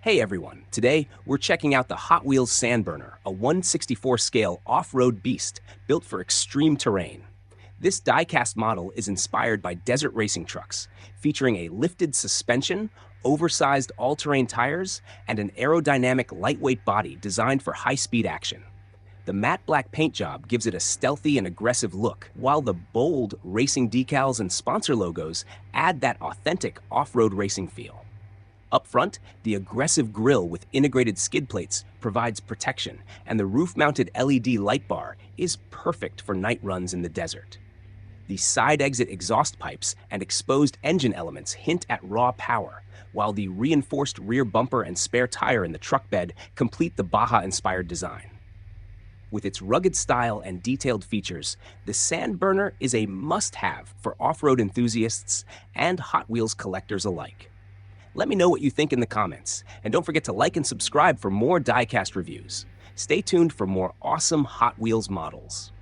Hey everyone, today we're checking out the Hot Wheels Sandburner, a 1/64 scale off-road beast built for extreme terrain. This die-cast model is inspired by desert racing trucks, featuring a lifted suspension, oversized all-terrain tires, and an aerodynamic lightweight body designed for high-speed action. The matte black paint job gives it a stealthy and aggressive look, while the bold racing decals and sponsor logos add that authentic off-road racing feel. Up front, the aggressive grille with integrated skid plates provides protection, and the roof-mounted LED light bar is perfect for night runs in the desert. The side-exit exhaust pipes and exposed engine elements hint at raw power, while the reinforced rear bumper and spare tire in the truck bed complete the Baja-inspired design. With its rugged style and detailed features, the Sandburner is a must-have for off-road enthusiasts and Hot Wheels collectors alike. Let me know what you think in the comments, and don't forget to like and subscribe for more Diecast reviews. Stay tuned for more awesome Hot Wheels models.